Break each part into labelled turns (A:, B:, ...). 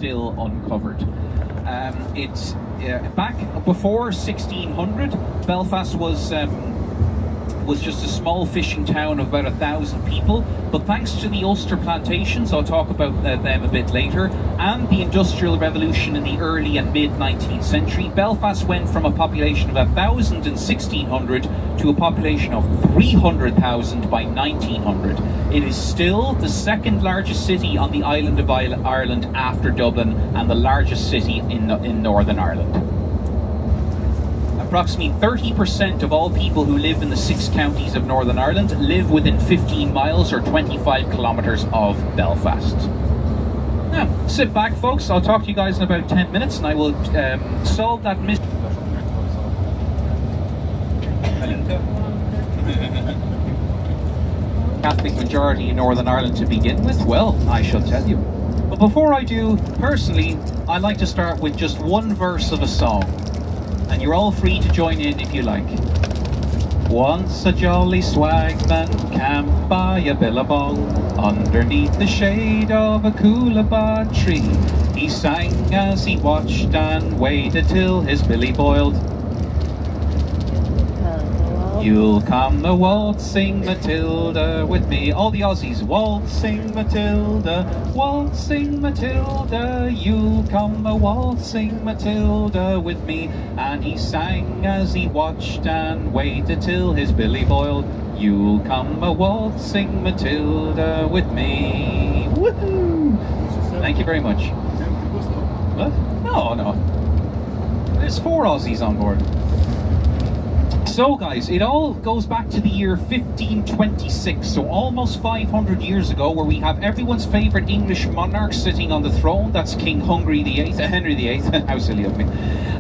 A: still uncovered. It's back before 1600, Belfast was just a small fishing town of about 1,000 people, but thanks to the Ulster plantations, I'll talk about them a bit later, and the Industrial Revolution in the early and mid-19th century, Belfast went from a population of 1,000 in 1600 to a population of 300,000 by 1900. It is still the second largest city on the island of Ireland after Dublin, and the largest city in Northern Ireland. Approximately 30% of all people who live in the 6 counties of Northern Ireland live within 15 miles or 25 kilometres of Belfast. Now, sit back folks, I'll talk to you guys in about 10 minutes and I will solve that mystery. Catholic majority in Northern Ireland to begin with? Well, I shall tell you. But before I do, personally, I like to start with just one verse of a song. And you're all free to join in if you like. Once a jolly swagman camped by a billabong underneath the shade of a coolabah tree. He sang as he watched and waited till his billy boiled. You'll come a waltzing Matilda with me. All the Aussies. Waltzing Matilda, waltzing Matilda. You'll come a waltzing Matilda with me. And he sang as he watched and waited till his billy boiled. You'll come a waltzing Matilda with me. Woohoo! Thank you very much. What? No. There's 4 Aussies on board. So guys, it all goes back to the year 1526, so almost 500 years ago, where we have everyone's favourite English monarch sitting on the throne. That's King Henry VIII, how silly of me.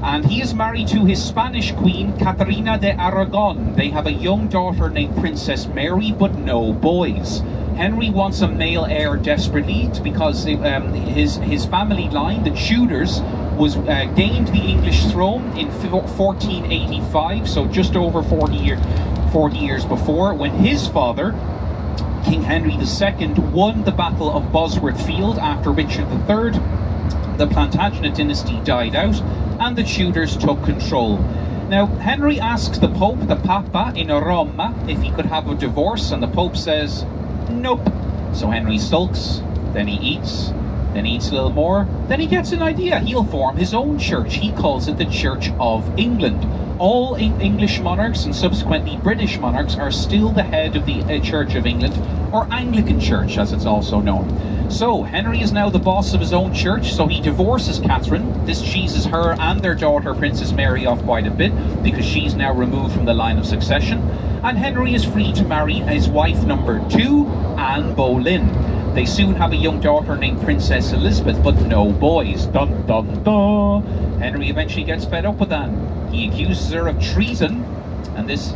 A: And he is married to his Spanish queen, Catarina de Aragon. They have a young daughter named Princess Mary, but no boys. Henry wants a male heir desperately because his family line, the Tudors, was gained the English throne in 1485, so just over 40 years before, when his father, King Henry II, won the Battle of Bosworth Field after Richard III. The Plantagenet dynasty died out and the Tudors took control. Now, Henry asks the Pope, the Papa in Roma, if he could have a divorce, and the Pope says, nope. So Henry sulks, then he eats a little more, then he gets an idea. He'll form his own church. He calls it the Church of England. All English monarchs and subsequently British monarchs are still the head of the Church of England, or Anglican Church as it's also known. So Henry is now the boss of his own church, so he divorces Catherine. This cheeses her and their daughter Princess Mary off quite a bit because she's now removed from the line of succession. And Henry is free to marry his wife number 2, Anne Boleyn. They soon have a young daughter named Princess Elizabeth, but no boys. Dun dun dun. Henry eventually gets fed up with Anne. He accuses her of treason, and this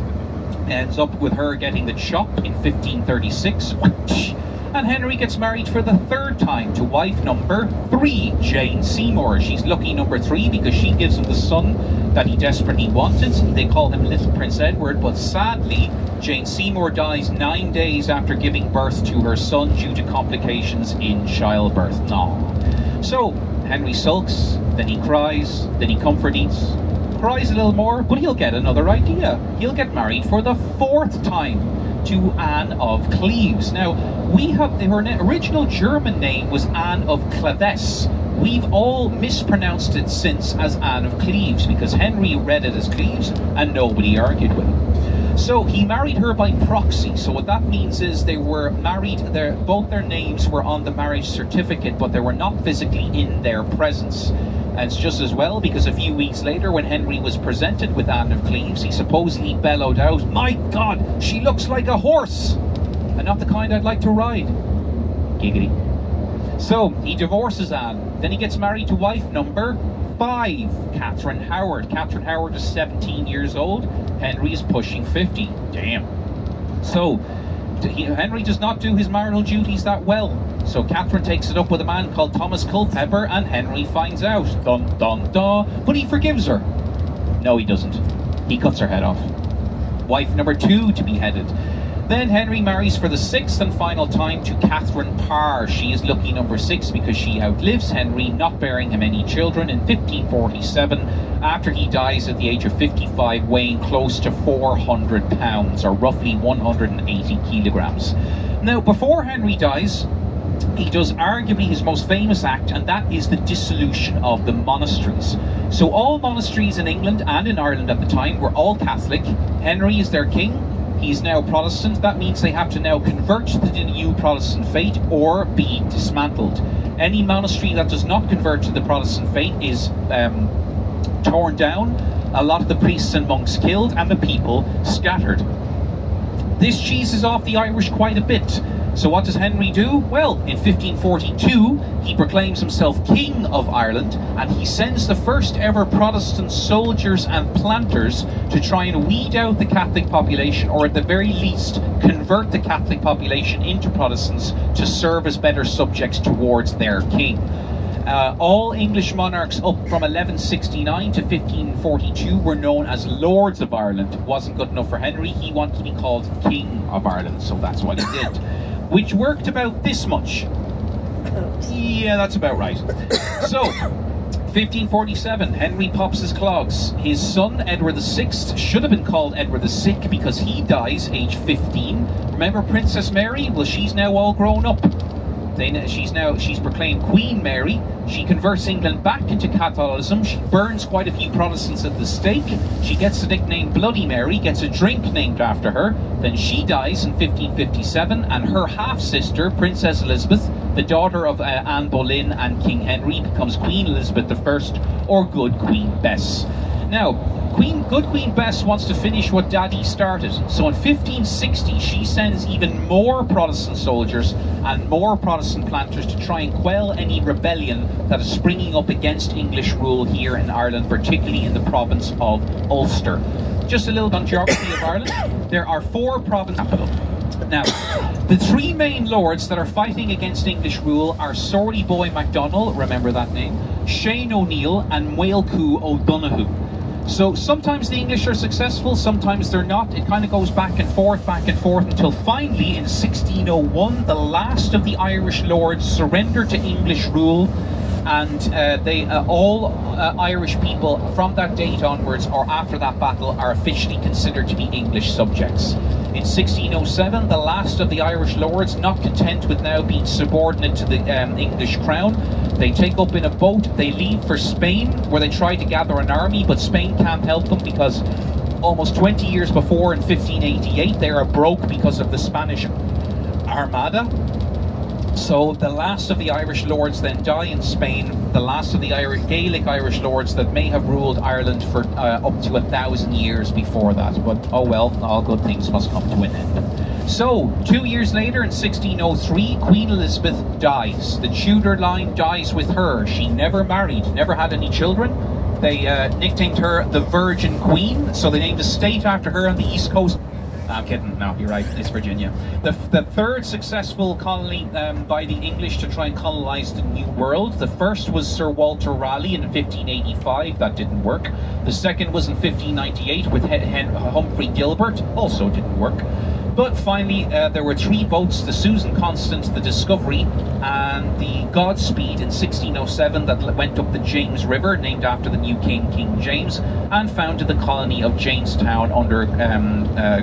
A: ends up with her getting the chop in 1536. And Henry gets married for the 3rd time to wife number 3, Jane Seymour. She's lucky number 3 because she gives him the son that he desperately wanted. They call him Little Prince Edward, but sadly, Jane Seymour dies 9 days after giving birth to her son due to complications in childbirth. No. So, Henry sulks, then he cries, then he comfort eats, cries a little more, but he'll get another idea. He'll get married for the 4th time to Anne of Cleves. Now, her original German name was Anne of Cleves. We've all mispronounced it since as Anne of Cleves because Henry read it as Cleves and nobody argued with him. So he married her by proxy. So what that means is they were married, both their names were on the marriage certificate, but they were not physically in their presence. And it's just as well because a few weeks later when Henry was presented with Anne of Cleves, he supposedly bellowed out, "My God, she looks like a horse, and not the kind I'd like to ride." Giggity. So he divorces Anne. Then he gets married to wife number 5, Catherine Howard. Catherine Howard is 17 years old. Henry is pushing 50. Damn. So Henry does not do his marital duties that well. So Catherine takes it up with a man called Thomas Culpeper, and Henry finds out. Dun dun dun. But he forgives her. No, he doesn't. He cuts her head off. Wife number 2 to be headed. Then Henry marries for the sixth and final time to Catherine Parr. She is lucky number 6 because she outlives Henry, not bearing him any children, in 1547, after he dies at the age of 55, weighing close to 400 pounds, or roughly 180 kilograms. Now, before Henry dies, he does arguably his most famous act, and that is the dissolution of the monasteries. So all monasteries in England and in Ireland at the time were all Catholic. Henry is their king. He's now Protestant. That means they have to now convert to the new Protestant faith or be dismantled. Any monastery that does not convert to the Protestant faith is torn down, a lot of the priests and monks killed, and the people scattered. This cheeses off the Irish quite a bit. So what does Henry do? Well, in 1542, he proclaims himself King of Ireland, and he sends the first ever Protestant soldiers and planters to try and weed out the Catholic population, or at the very least, convert the Catholic population into Protestants to serve as better subjects towards their king. All English monarchs up from 1169 to 1542 were known as Lords of Ireland. It wasn't good enough for Henry. He wanted to be called King of Ireland, so that's what he did. Which worked about this much. Yeah, that's about right. So, 1547, Henry pops his clogs. His son, Edward VI, should have been called Edward the Sick because he dies age 15. Remember Princess Mary? Well, she's now all grown up. She's proclaimed Queen Mary. She converts England back into Catholicism. She burns quite a few Protestants at the stake. She gets the nickname Bloody Mary, gets a drink named after her. Then she dies in 1557, and her half-sister, Princess Elizabeth, the daughter of Anne Boleyn and King Henry, becomes Queen Elizabeth I, or Good Queen Bess. Now, Good Queen Bess wants to finish what Daddy started. So in 1560, she sends even more Protestant soldiers and more Protestant planters to try and quell any rebellion that is springing up against English rule here in Ireland, particularly in the province of Ulster. Just a little on geography of Ireland. There are 4 provinces. Now, the 3 main lords that are fighting against English rule are Sordy Boy MacDonald, remember that name, Shane O'Neill, and Maelcú O'Donoghue. So sometimes the English are successful, sometimes they're not. It kind of goes back and forth, until finally in 1601, the last of the Irish lords surrender to English rule, and all Irish people from that date onwards, or after that battle, are officially considered to be English subjects. In 1607, the last of the Irish lords, not content with now being subordinate to the English crown, they take up in a boat, they leave for Spain, where they try to gather an army, but Spain can't help them because almost 20 years before, in 1588, they are broke because of the Spanish Armada. So the last of the Irish lords then die in Spain, the last of the Gaelic Irish lords that may have ruled Ireland for up to 1,000 years before that. But oh well, all good things must come to an end. So, 2 years later, in 1603, Queen Elizabeth dies. The Tudor line dies with her. She never married, never had any children. They nicknamed her the Virgin Queen, so they named a state after her on the East Coast. I'm kidding, no, you're right, it's Virginia. The third successful colony by the English to try and colonise the New World. The first was Sir Walter Raleigh in 1585, that didn't work. The second was in 1598 with Humphrey Gilbert, also didn't work. But finally, there were 3 boats, the Susan Constant, the Discovery, and the Godspeed in 1607 that went up the James River, named after the new king, King James, and founded the colony of Jamestown under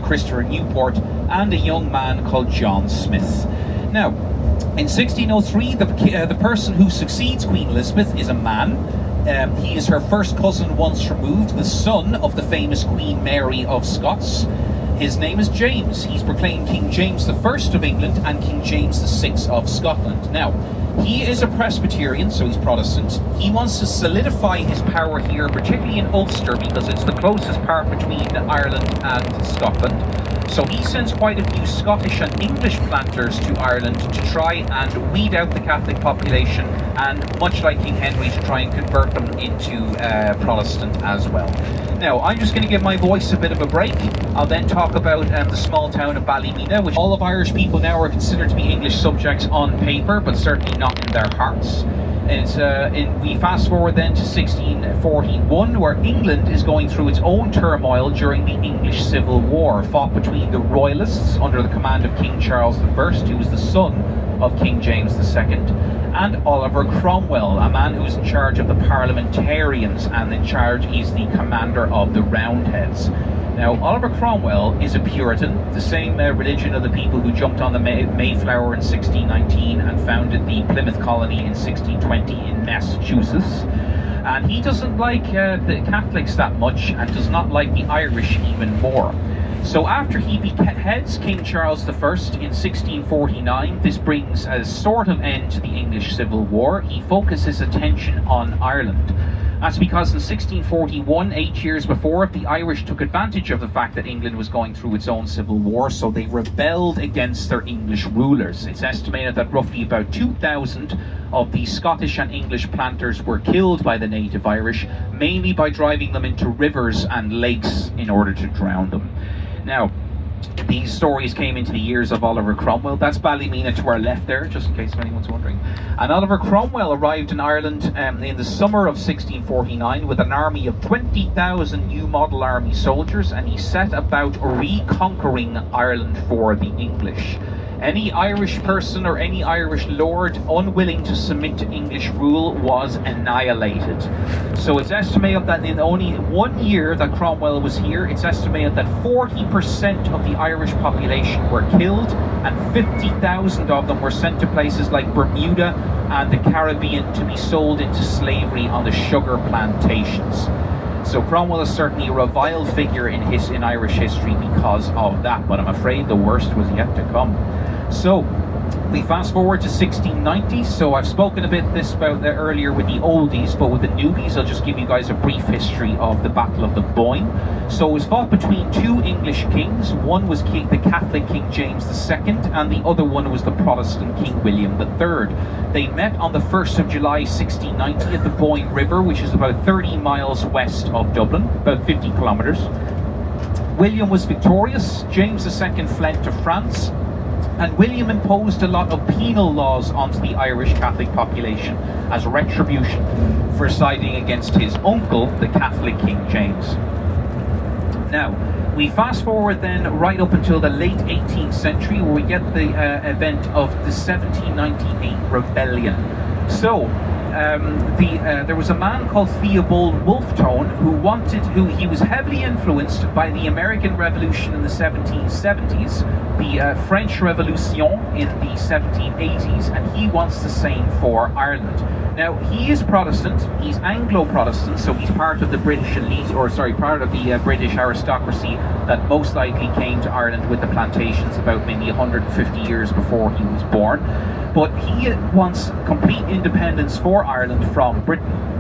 A: Christopher Newport and a young man called John Smith. Now, in 1603, the person who succeeds Queen Elizabeth is a man. He is her first cousin once removed, the son of the famous Queen Mary of Scots. His name is James. He's proclaimed King James I of England and King James VI of Scotland. Now, he is a Presbyterian, so he's Protestant. He wants to solidify his power here, particularly in Ulster, because it's the closest part between Ireland and Scotland. So he sends quite a few Scottish and English planters to Ireland to try and weed out the Catholic population, and much like King Henry, to try and convert them into Protestant as well. Now, I'm just going to give my voice a bit of a break. I'll then talk about the small town of Ballymena, which all of Irish people now are considered to be English subjects on paper, but certainly not in their hearts. We fast forward then to 1641, where England is going through its own turmoil during the English Civil War, fought between the Royalists under the command of King Charles I, who was the son of King James II, and Oliver Cromwell, a man who's in charge of the parliamentarians, and he's the commander of the Roundheads. Now, Oliver Cromwell is a Puritan, the same religion of the people who jumped on the Mayflower in 1619 and founded the Plymouth colony in 1620 in Massachusetts. And he doesn't like the Catholics that much, and does not like the Irish even more. So after he beheads King Charles I in 1649, this brings a sort of end to the English Civil War. He focuses attention on Ireland. That's because in 1641, 8 years before, the Irish took advantage of the fact that England was going through its own civil war, so they rebelled against their English rulers. It's estimated that roughly about 2,000 of the Scottish and English planters were killed by the native Irish, mainly by driving them into rivers and lakes in order to drown them. Now, these stories came into the ears of Oliver Cromwell. That's Ballymena to our left there, just in case anyone's wondering. And Oliver Cromwell arrived in Ireland in the summer of 1649 with an army of 20,000 new model army soldiers, and he set about reconquering Ireland for the English. Any Irish person or any Irish lord unwilling to submit to English rule was annihilated. So it's estimated that in only 1 year that Cromwell was here, it's estimated that 40% of the Irish population were killed, and 50,000 of them were sent to places like Bermuda and the Caribbean to be sold into slavery on the sugar plantations. So Cromwell is certainly a reviled figure in Irish history because of that, but I'm afraid the worst was yet to come. So we fast forward to 1690. So I've spoken a bit about earlier with the oldies, but with the newbies I'll just give you guys a brief history of the Battle of the Boyne. So it was fought between two English kings. One was the Catholic King James II, and the other one was the Protestant King William III. They met on the 1st of July 1690 at the Boyne River, which is about 30 miles west of Dublin, about 50 kilometres. William was victorious. James II fled to France, and William imposed a lot of penal laws onto the Irish Catholic population as retribution for siding against his uncle, the Catholic King James. Now, we fast forward then right up until the late 18th century, where we get the event of the 1798 rebellion. So, there was a man called Theobald Wolfe-Tone who he was heavily influenced by the American Revolution in the 1770s, the French Revolution in the 1780s, and he wants the same for Ireland. Now, he is Protestant, he's Anglo-Protestant, so he's part of the British elite, part of the British aristocracy that most likely came to Ireland with the plantations about maybe 150 years before he was born. But he wants complete independence for Ireland from Britain.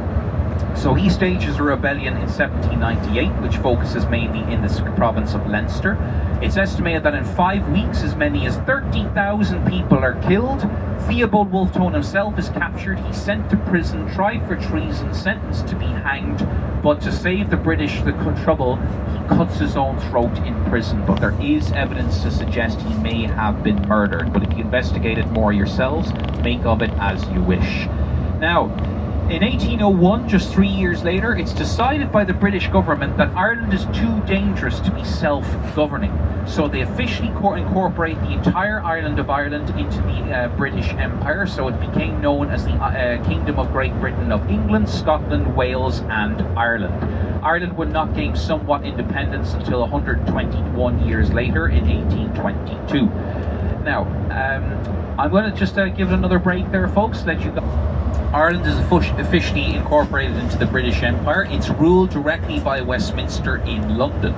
A: So he stages a rebellion in 1798, which focuses mainly in the province of Leinster. It's estimated that in 5 weeks, as many as 30,000 people are killed. Theobald Wolfe-Tone himself is captured. He's sent to prison, tried for treason, sentenced to be hanged. But to save the British the trouble, he cuts his own throat in prison. But there is evidence to suggest he may have been murdered. But if you investigate it more yourselves, make of it as you wish. Now, in 1801, just 3 years later, it's decided by the British government that Ireland is too dangerous to be self-governing. So they officially incorporate the entire island of Ireland into the British Empire. So it became known as the Kingdom of Great Britain of England, Scotland, Wales and Ireland. Ireland would not gain somewhat independence until 121 years later in 1822. Now, I'm going to just give it another break there, folks, let you go. Ireland is officially incorporated into the British Empire. It's ruled directly by Westminster in London.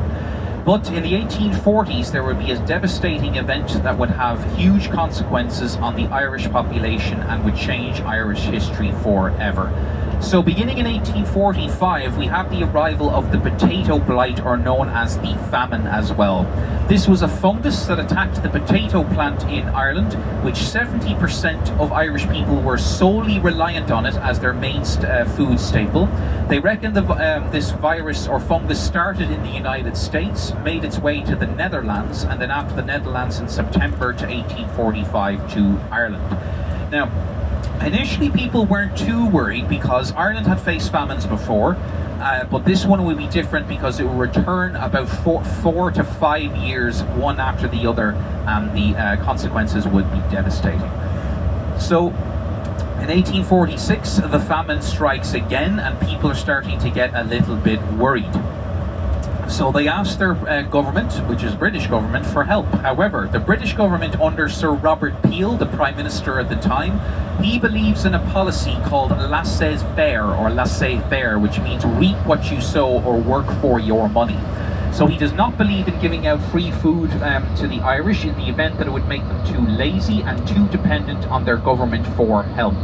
A: But in the 1840s, there would be a devastating event that would have huge consequences on the Irish population and would change Irish history forever. So beginning in 1845, we have the arrival of the potato blight, or known as the famine as well. This was a fungus that attacked the potato plant in Ireland, which 70% of Irish people were solely reliant on it as their main food staple. They reckon this virus or fungus started in the United States, made its way to the Netherlands, and then after the Netherlands in September to 1845 to Ireland. Now, Initially, people weren't too worried because Ireland had faced famines before, but this one would be different because it will return about four to 5 years, one after the other, and the consequences would be devastating. So, in 1846, the famine strikes again, and people are starting to get a little bit worried. So they asked their government, which is British government, for help. However, the British government under Sir Robert Peel, the Prime Minister at the time, he believes in a policy called laissez-faire, or laissez-faire, which means reap what you sow or work for your money. So he does not believe in giving out free food to the Irish in the event that it would make them too lazy and too dependent on their government for help.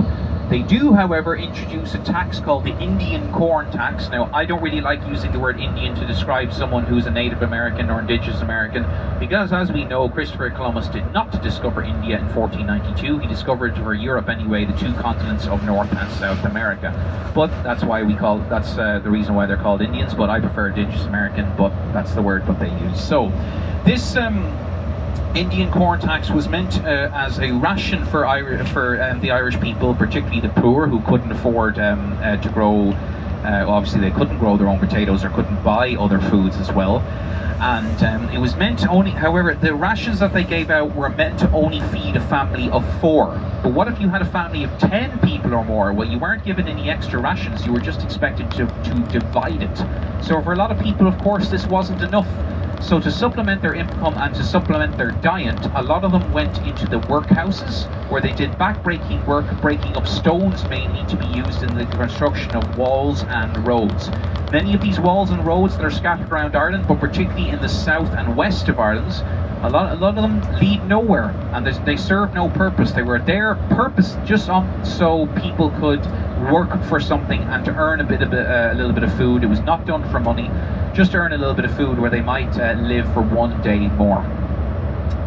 A: They do, however, introduce a tax called the Indian corn tax. Now, I don't really like using the word Indian to describe someone who's a Native American or Indigenous American, because as we know, Christopher Columbus did not discover India in 1492. He discovered, for Europe anyway, the two continents of North and South America. But that's why that's the reason why they're called Indians, but I prefer Indigenous American, but that's the word that they use. So, this Indian corn tax was meant as a ration for the Irish people, particularly the poor who couldn't afford to grow. Obviously, they couldn't grow their own potatoes or couldn't buy other foods as well. And it was meant to only, however, the rations that they gave out were meant to only feed a family of 4. But what if you had a family of 10 people or more? Well, you weren't given any extra rations, you were just expected to divide it. So for a lot of people, of course, this wasn't enough. So to supplement their income and to supplement their diet, a lot of them went into the workhouses, where they did back-breaking work, breaking up stones mainly to be used in the construction of walls and roads. Many of these walls and roads that are scattered around Ireland, but particularly in the south and west of Ireland, a lot of them lead nowhere, and they serve no purpose. They were there purpose just so people could work for something and to earn a little bit of food. It was not done for money, just to earn a little bit of food where they might live for one day more.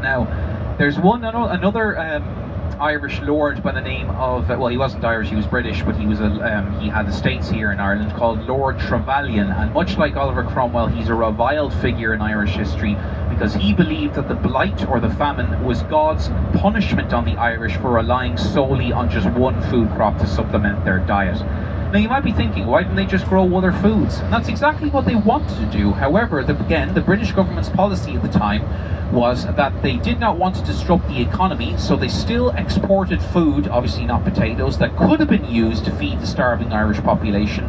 A: Now, there's another Irish lord by the name of, well, he wasn't Irish, he was British, but he had estates here in Ireland, called Lord Trevelyan, and much like Oliver Cromwell, he's a reviled figure in Irish history because he believed that the blight or the famine was God's punishment on the Irish for relying solely on just one food crop to supplement their diet. Now you might be thinking, why didn't they just grow other foods? And that's exactly what they wanted to do. However, again, the British government's policy at the time was that they did not want to disrupt the economy, so they still exported food, obviously not potatoes, that could have been used to feed the starving Irish population,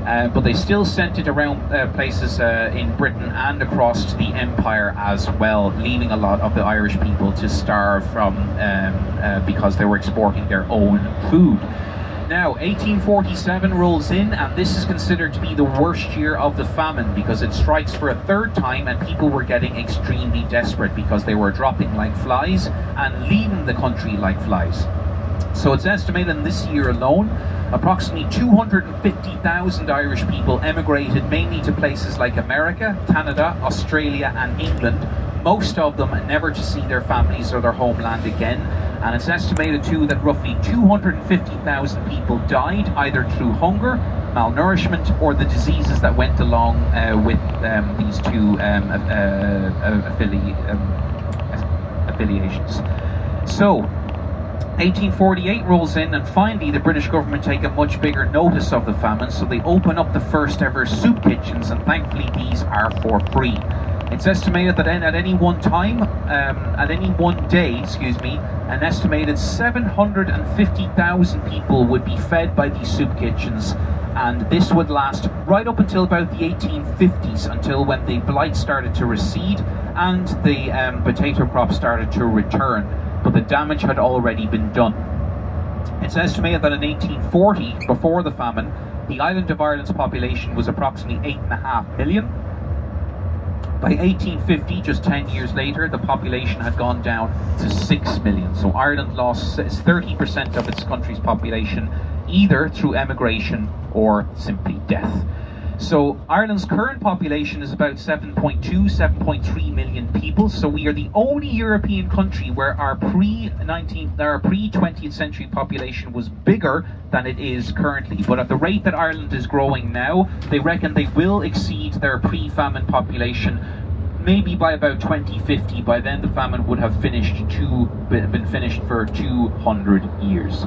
A: but they still sent it around places in Britain and across to the Empire as well, leaving a lot of the Irish people to starve from because they were exporting their own food. Now, 1847 rolls in, and this is considered to be the worst year of the famine because it strikes for a 3rd time, and people were getting extremely desperate because they were dropping like flies and leaving the country like flies. So it's estimated in this year alone, approximately 250,000 Irish people emigrated mainly to places like America, Canada, Australia and England, most of them never to see their families or their homeland again. And it's estimated too that roughly 250,000 people died either through hunger, malnourishment, or the diseases that went along with these two affiliations. So, 1848 rolls in, and finally the British government take a much bigger notice of the famine, so they open up the first ever soup kitchens, and thankfully these are for free. It's estimated that at any one time, at any one day, an estimated 750,000 people would be fed by these soup kitchens, and this would last right up until about the 1850s, until when the blight started to recede and the potato crop started to return, but the damage had already been done. It's estimated that in 1840, before the famine, the island of Ireland's population was approximately 8.5 million. By 1850, just 10 years later, the population had gone down to 6 million. So Ireland lost 30% of its country's population, either through emigration or simply death. So Ireland's current population is about 7.3 million people. So we are the only European country where our pre-20th century population was bigger than it is currently. But at the rate that Ireland is growing now, they reckon they will exceed their pre-famine population maybe by about 2050. By then the famine would have been finished for 200 years.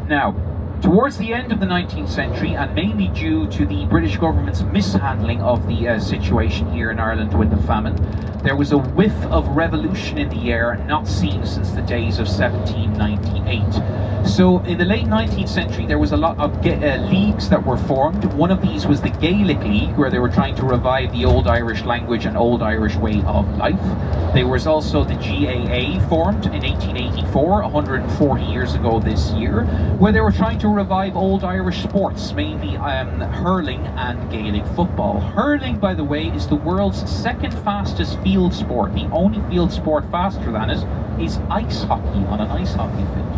A: Now, towards the end of the 19th century, and mainly due to the British government's mishandling of the situation here in Ireland with the famine, there was a whiff of revolution in the air not seen since the days of 1798. So in the late 19th century, there was a lot of leagues that were formed. One of these was the Gaelic League, where they were trying to revive the Old Irish language and Old Irish way of life. There was also the GAA formed in 1884, 140 years ago this year, where they were trying to revive Old Irish sports, mainly hurling and Gaelic football. Hurling, by the way, is the world's second fastest field sport. The only field sport faster than it is ice hockey on an ice hockey field.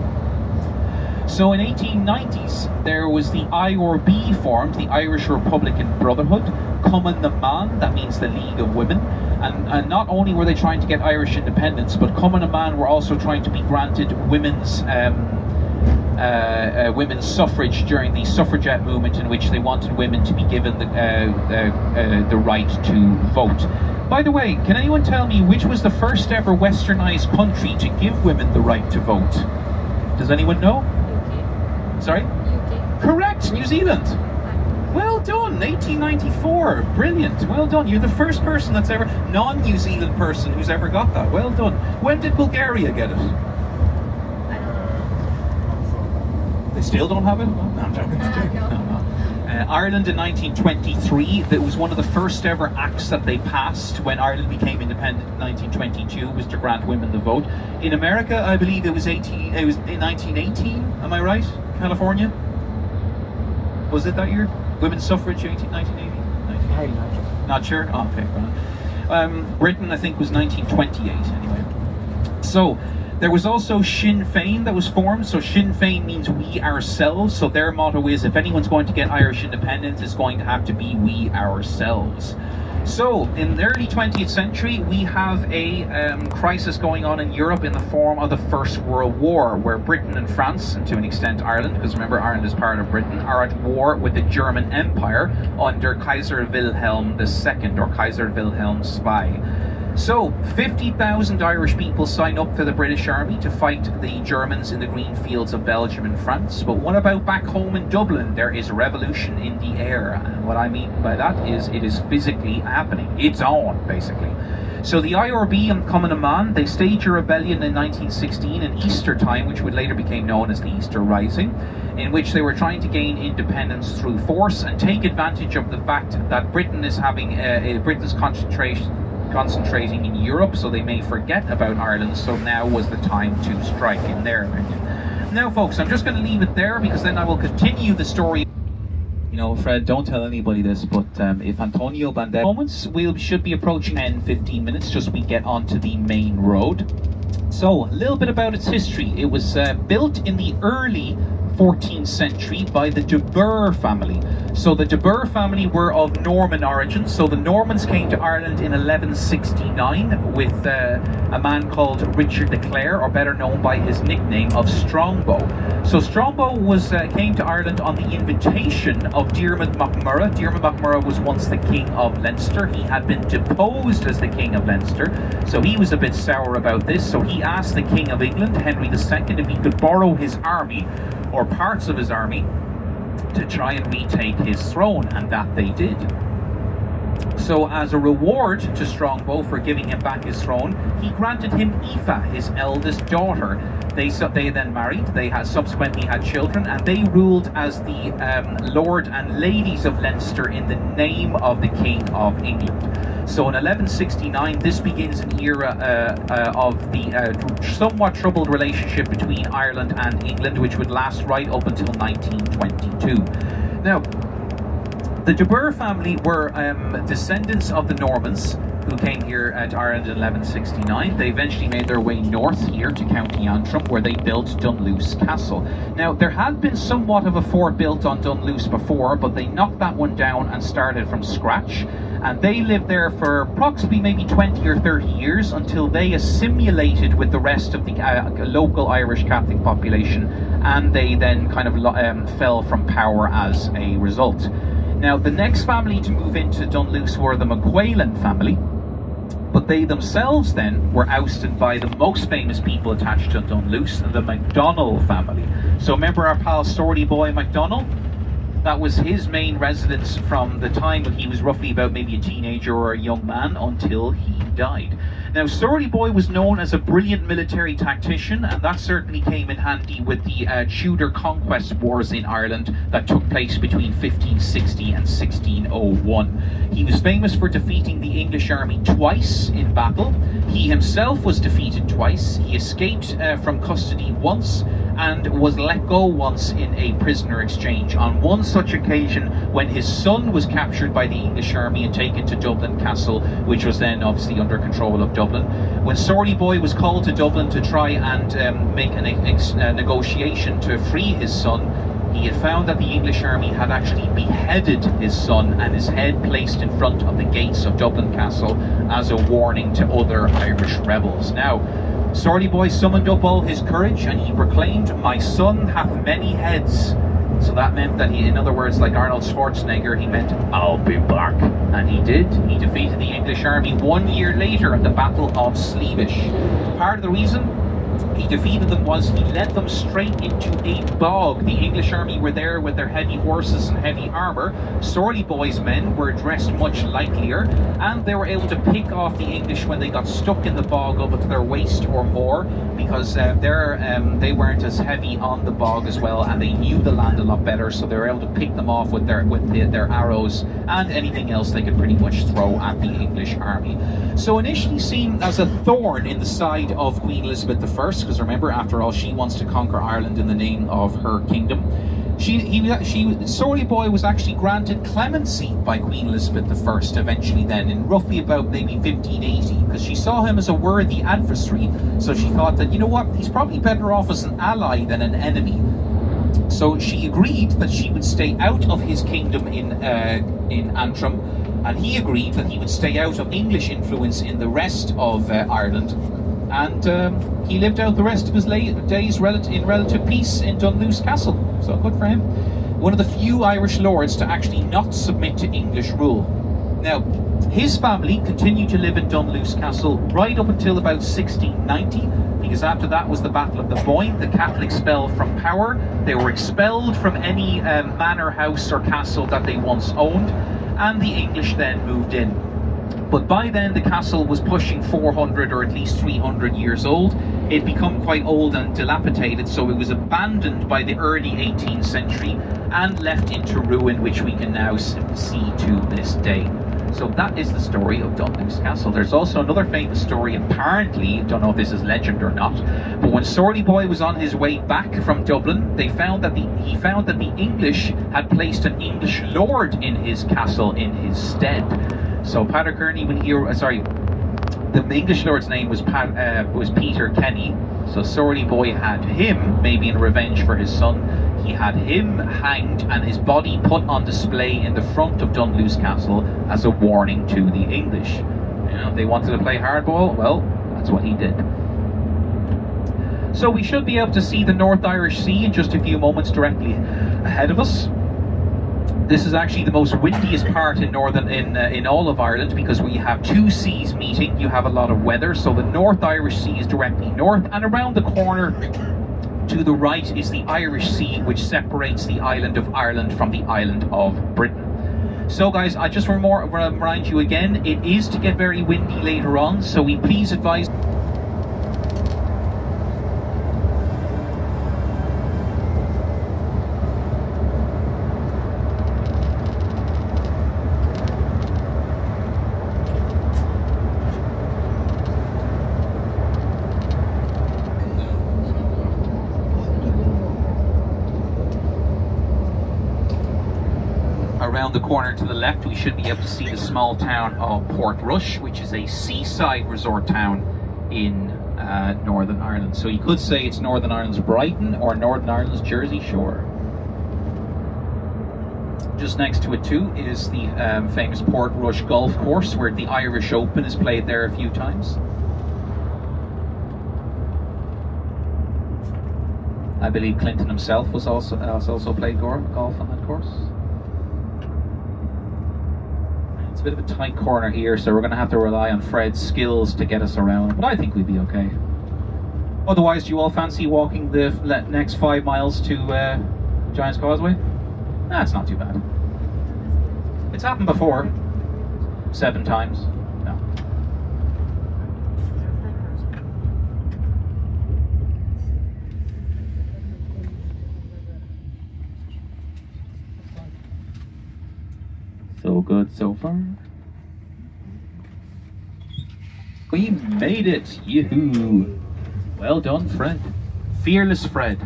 A: So in 1890s, there was the IRB formed, the Irish Republican Brotherhood, Cumann na Man, that means the League of Women. And not only were they trying to get Irish independence, but Cumann na Man were also trying to be granted women's suffrage during the suffragette movement, in which they wanted women to be given the right to vote. By the way, can anyone tell me which was the first ever westernized country to give women the right to vote? Does anyone know? UK. Sorry? UK. Correct, New Zealand. Well done, 1894, brilliant, well done. You're the first person that's ever, non-New Zealand person who's ever got that, well done. When did Bulgaria get it? They still don't have it? No, I'm joking. No. Ireland in 1923, that was one of the first ever acts that they passed when Ireland became independent in 1922, was to grant women the vote. In America, I believe it was in 1918, am I right? California? Was it that year? Women's suffrage, 1980? Not sure? Oh, okay. Britain, I think, was 1928, anyway. So, there was also Sinn Féin that was formed. So Sinn Féin means we ourselves. So their motto is, if anyone's going to get Irish independence, it's going to have to be we ourselves. So in the early 20th century, we have a crisis going on in Europe in the form of the First World War, where Britain and France, and to an extent Ireland, because remember Ireland is part of Britain, are at war with the German Empire under Kaiser Wilhelm II, or Kaiser Wilhelm II. So, 50,000 Irish people sign up for the British Army to fight the Germans in the green fields of Belgium and France. But what about back home in Dublin? There is a revolution in the air. And what I mean by that is it is physically happening. It's on, basically. So the IRB and Cumann na Man, they staged a rebellion in 1916 in Easter time, which would later become known as the Easter Rising, in which they were trying to gain independence through force and take advantage of the fact that Britain is having Britain's concentrating in Europe, so they may forget about Ireland. So now was the time to strike, in their opinion. Now folks, I'm just going to leave it there, because then I will continue the story. You know, Fred, don't tell anybody this, but if Antonio Banderas moments, we should be approaching 10-15 minutes just we get onto the main road. So a little bit about its history. It was built in the early 14th century by the de Burgh family. So the de Burgh family were of Norman origin. So the Normans came to Ireland in 1169 with a man called Richard de Clare, or better known by his nickname of Strongbow. So Strongbow came to Ireland on the invitation of Diarmaid MacMurrough. Diarmaid MacMurrough was once the King of Leinster. He had been deposed as the King of Leinster, so he was a bit sour about this. So he asked the King of England, Henry II, if he could borrow his army, or parts of his army, to try and retake his throne, and that they did. So as a reward to Strongbow for giving him back his throne, he granted him Aoife, his eldest daughter. They then married, they subsequently had children, and they ruled as the Lord and Ladies of Leinster in the name of the King of England. So in 1169, this begins an era of the somewhat troubled relationship between Ireland and England, which would last right up until 1922. Now, the de Burgh family were descendants of the Normans who came here to Ireland in 1169. They eventually made their way north here to County Antrim, where they built Dunluce Castle. Now, there had been somewhat of a fort built on Dunluce before, but they knocked that one down and started from scratch. And they lived there for approximately maybe 20 or 30 years until they assimilated with the rest of the local Irish Catholic population, and they then kind of fell from power as a result. Now, the next family to move into Dunluce were the McQuaylan family. But they themselves then were ousted by the most famous people attached to Dunluce, the MacDonald family. So remember our pal Sorty Boy MacDonald? That was his main residence from the time when he was roughly about maybe a teenager or a young man until he died. Now, Sorty Boy was known as a brilliant military tactician, and that certainly came in handy with the Tudor conquest wars in Ireland that took place between 1560 and 1601. He was famous for defeating the English army twice in battle. He himself was defeated twice. He escaped from custody once, and was let go once in a prisoner exchange. On one such occasion, when his son was captured by the English army and taken to Dublin Castle, which was then obviously under control of Dublin. When Sorty Boy was called to Dublin to try and make a negotiation to free his son, he had found that the English army had actually beheaded his son and his head placed in front of the gates of Dublin Castle as a warning to other Irish rebels. Now, Sorty Boy summoned up all his courage and he proclaimed, "My son hath many heads." So that meant that he, in other words, like Arnold Schwarzenegger, he meant, "I'll be back." And he did. He defeated the English army 1 year later at the Battle of Sleevish. Part of the reason he defeated them was he led them straight into a bog. The English army were there with their heavy horses and heavy armour. Sorty Boy's men were dressed much lightlier, and they were able to pick off the English when they got stuck in the bog up to their waist or more, because they weren't as heavy on the bog as well, and they knew the land a lot better, so they were able to pick them off with their arrows and anything else they could pretty much throw at the English army. So initially seen as a thorn in the side of Queen Elizabeth I, because remember, after all, she wants to conquer Ireland in the name of her kingdom. Sorty Boy was actually granted clemency by Queen Elizabeth I eventually then, in roughly about maybe 1580, because she saw him as a worthy adversary, so she thought that, you know what, he's probably better off as an ally than an enemy. So she agreed that she would stay out of his kingdom in Antrim, and he agreed that he would stay out of English influence in the rest of Ireland. And he lived out the rest of his days in relative peace in Dunluce Castle. So good for him. One of the few Irish lords to actually not submit to English rule. Now, his family continued to live in Dunluce Castle right up until about 1690, because after that was the Battle of the Boyne. The Catholics fell from power. They were expelled from any manor house or castle that they once owned, and the English then moved in. But by then the castle was pushing 400 or at least 300 years old. It'd become quite old and dilapidated, so it was abandoned by the early 18th century and left into ruin, which we can now see to this day. So that is the story of Dunluce Castle. There's also another famous story, apparently, don't know if this is legend or not, but when Sorty Boy was on his way back from Dublin, he found that the English had placed an English lord in his castle in his stead. So Patrick Kearney, the English lord's name was Peter Kenny. So Sorty Boy had him, maybe in revenge for his son, he had him hanged and his body put on display in the front of Dunluce Castle as a warning to the English. You know, they wanted to play hardball, well, that's what he did. So we should be able to see the North Irish Sea in just a few moments directly ahead of us. This is actually the most windiest part in all of Ireland, because we have two seas meeting. You have a lot of weather, so the North Irish Sea is directly north, and around the corner to the right is the Irish Sea, which separates the island of Ireland from the island of Britain. So guys, I just remind you again, it is to get very windy later on, so we please advise around the corner to the left. We should be able to see the small town of Portrush, which is a seaside resort town in Northern Ireland. So you could say it's Northern Ireland's Brighton or Northern Ireland's Jersey Shore. Just next to it too is the famous Portrush golf course, where the Irish Open is played there a few times. I believe Clinton himself has also played golf on that course. It's bit of a tight corner here, so we're going to have to rely on Fred's skills to get us around, but I think we'd be okay. Otherwise, do you all fancy walking the next 5 miles to Giant's Causeway? That's not too bad. It's happened before. 7 times. No. So good so far. We made it! Yoo-hoo! Well done, Fred. Fearless Fred.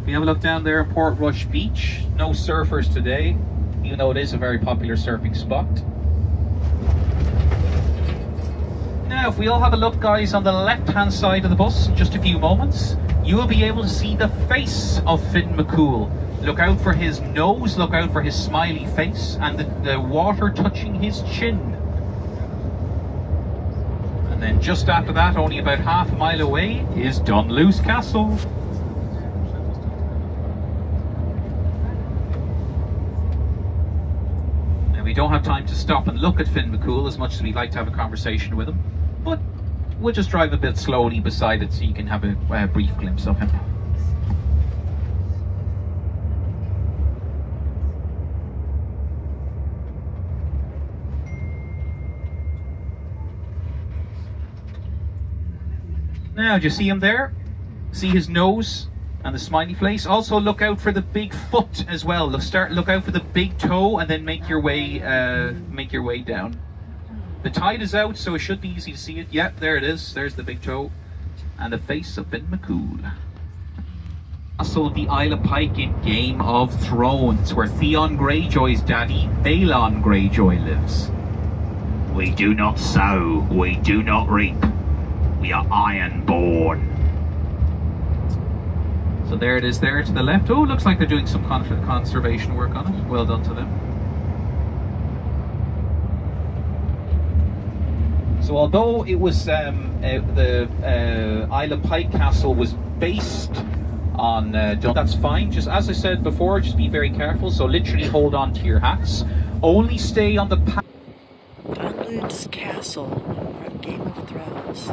A: We have a look down there at Portrush Beach. No surfers today, even though it is a very popular surfing spot. Now, if we all have a look, guys, on the left-hand side of the bus in just a few moments, you will be able to see the face of Finn McCool. Look out for his nose, look out for his smiley face, and the water touching his chin. And then just after that, only about half a mile away, is Dunluce Castle. Now, we don't have time to stop and look at Finn McCool as much as we'd like to have a conversation with him, but we'll just drive a bit slowly beside it so you can have a brief glimpse of him. Now, do you see him there? See his nose and the smiley face? Also, look out for the big foot as well. Look out for the big toe, and then make your way down. The tide is out, so it should be easy to see it. Yep, there it is. There's the big toe and the face of Finn McCool. Also, the Isle of Pike in Game of Thrones, where Theon Greyjoy's daddy, Balon Greyjoy, lives. We do not sow, we do not reap. We are iron-born. So there it is there to the left. Oh, looks like they're doing some conservation work on it. Well done to them. So although it was the Isle of Pike Castle was based on that's fine. Just as I said before, just be very careful. So literally hold on to your hats. Only stay on the path.
B: Dunluce Castle from Game of Thrones.